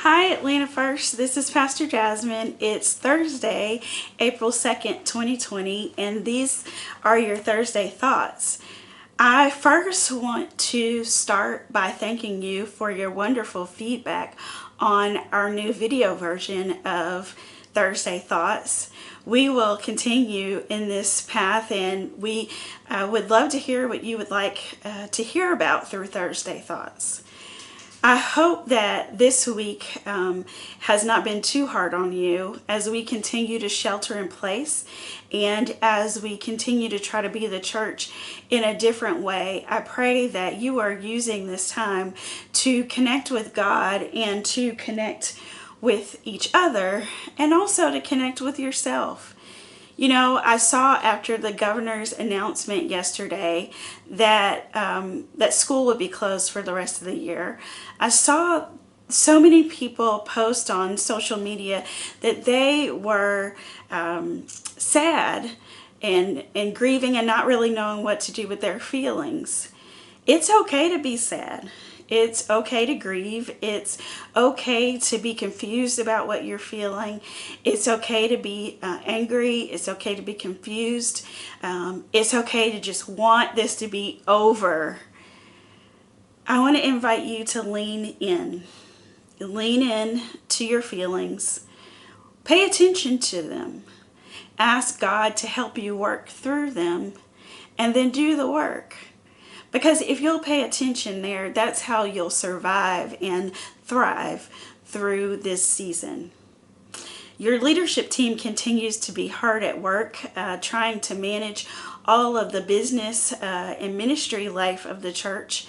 Hi Atlanta First, this is Pastor Jasmine. It's Thursday, April 2nd, 2020, and these are your Thursday thoughts. I first want to start by thanking you for your wonderful feedback on our new video version of Thursday Thoughts. We will continue in this path, and we would love to hear what you would like to hear about through Thursday Thoughts. I hope that this week has not been too hard on you as we continue to shelter in place and as we continue to try to be the church in a different way. I pray that you are using this time to connect with God and to connect with each other and also to connect with yourself. You know, I saw after the governor's announcement yesterday that that school would be closed for the rest of the year. I saw so many people post on social media that they were sad and grieving and not really knowing what to do with their feelings. It's okay to be sad. It's okay to grieve. It's okay to be confused about what you're feeling. It's okay to be angry. It's okay to be confused. It's okay to just want this to be over. I want to invite you to lean in. Lean in to your feelings. Pay attention to them. Ask God to help you work through them and then do the work. Because if you'll pay attention there, that's how you'll survive and thrive through this season. Your leadership team continues to be hard at work, trying to manage all of the business and ministry life of the church.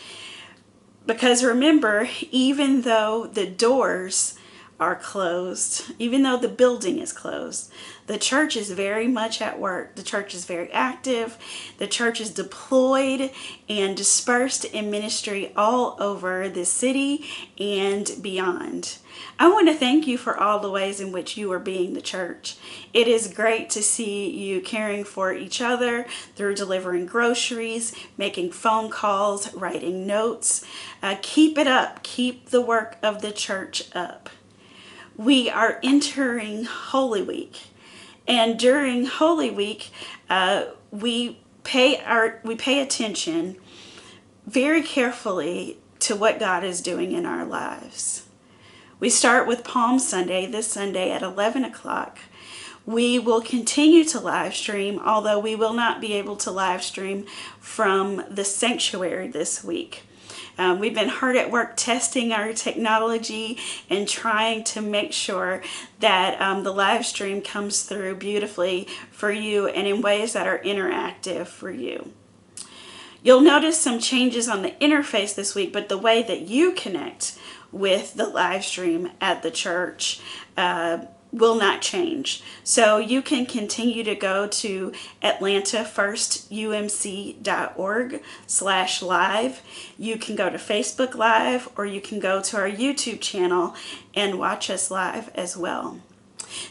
Because remember, even though the doors are closed, even though the building is closed, the church is very much at work. The church is very active. The church is deployed and dispersed in ministry all over the city and beyond. I want to thank you for all the ways in which you are being the church. It is great to see you caring for each other through delivering groceries, making phone calls, writing notes. Keep it up. Keep the work of the church up. We are entering Holy Week, and during Holy Week, we pay attention very carefully to what God is doing in our lives. We start with Palm Sunday, this Sunday at 11 o'clock. We will continue to live stream, although we will not be able to live stream from the sanctuary this week. We've been hard at work testing our technology and trying to make sure that the live stream comes through beautifully for you and in ways that are interactive for you. You'll notice some changes on the interface this week, but the way that you connect with the live stream at the church will not change. So you can continue to go to atlantafirst.umc.org/live. You can go to Facebook Live, or you can go to our YouTube channel and watch us live as well.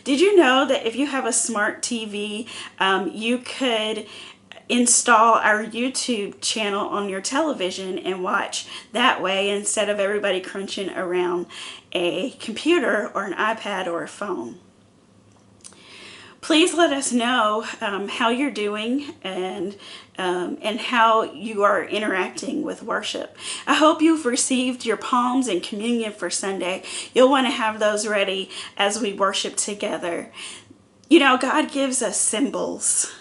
Did you know that if you have a smart TV, you could install our YouTube channel on your television and watch that way instead of everybody crunching around a computer or an iPad or a phone? Please let us know how you're doing and how you are interacting with worship. I hope you've received your palms and communion for Sunday. You'll want to have those ready as we worship together. You know, God gives us symbols.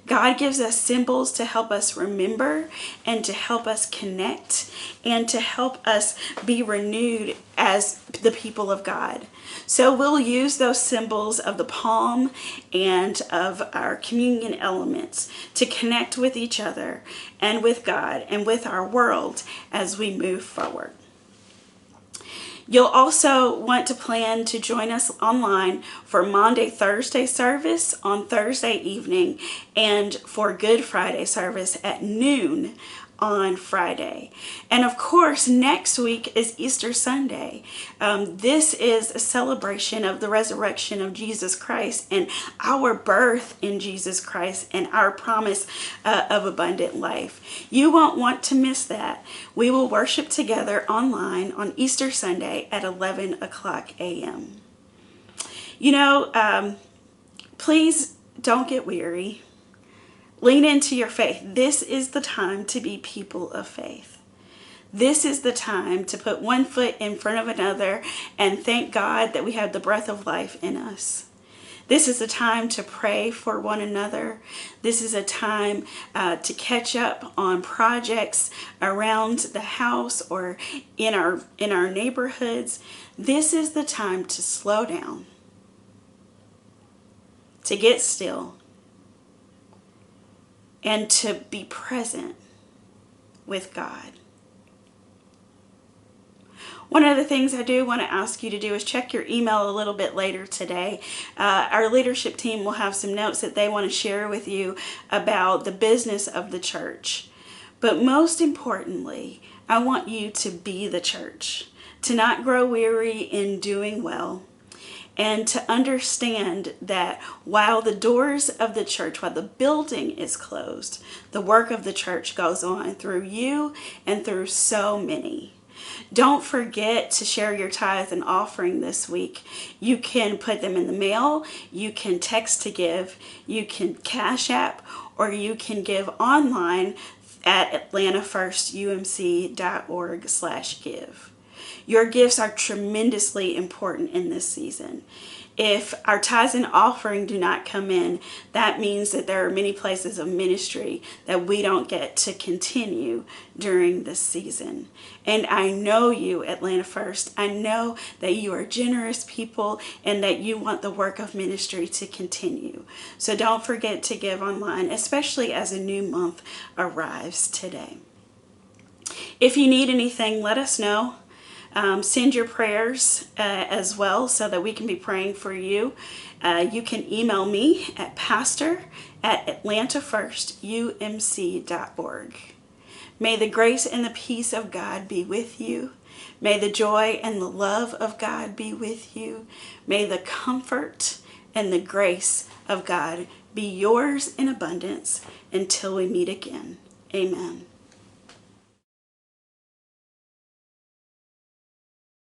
God gives us symbols to help us remember and to help us connect and to help us be renewed as the people of God. So we'll use those symbols of the palm and of our communion elements to connect with each other and with God and with our world as we move forward. You'll also want to plan to join us online for Maundy Thursday service on Thursday evening and for Good Friday service at noon on Friday. And of course, next week is Easter Sunday. This is a celebration of the resurrection of Jesus Christ and our birth in Jesus Christ and our promise of abundant life. You won't want to miss that. We will worship together online on Easter Sunday at 11 o'clock a.m. Please don't get weary. Lean into your faith. This is the time to be people of faith. This is the time to put one foot in front of another and thank God that we have the breath of life in us. This is a time to pray for one another. This is a time to catch up on projects around the house or in our neighborhoods. This is the time to slow down, to get still, and to be present with God. One of the things I do want to ask you to do is check your email a little bit later today. Our leadership team will have some notes that they want to share with you about the business of the church. But most importantly, I want you to be the church, to not grow weary in doing well, and to understand that while the doors of the church, while the building is closed, the work of the church goes on through you and through so many. Don't forget to share your tithe and offering this week. You can put them in the mail, you can text to give, you can Cash App, or you can give online at atlantafirst.umc.org/give. Your gifts are tremendously important in this season. If our tithes and offering do not come in, that means that there are many places of ministry that we don't get to continue during this season. And I know you, Atlanta First. I know that you are generous people and that you want the work of ministry to continue. So don't forget to give online, especially as a new month arrives today. If you need anything, let us know. Send your prayers as well so that we can be praying for you. You can email me at pastor@atlantafirst.umc.org. May the grace and the peace of God be with you. May the joy and the love of God be with you. May the comfort and the grace of God be yours in abundance until we meet again. Amen.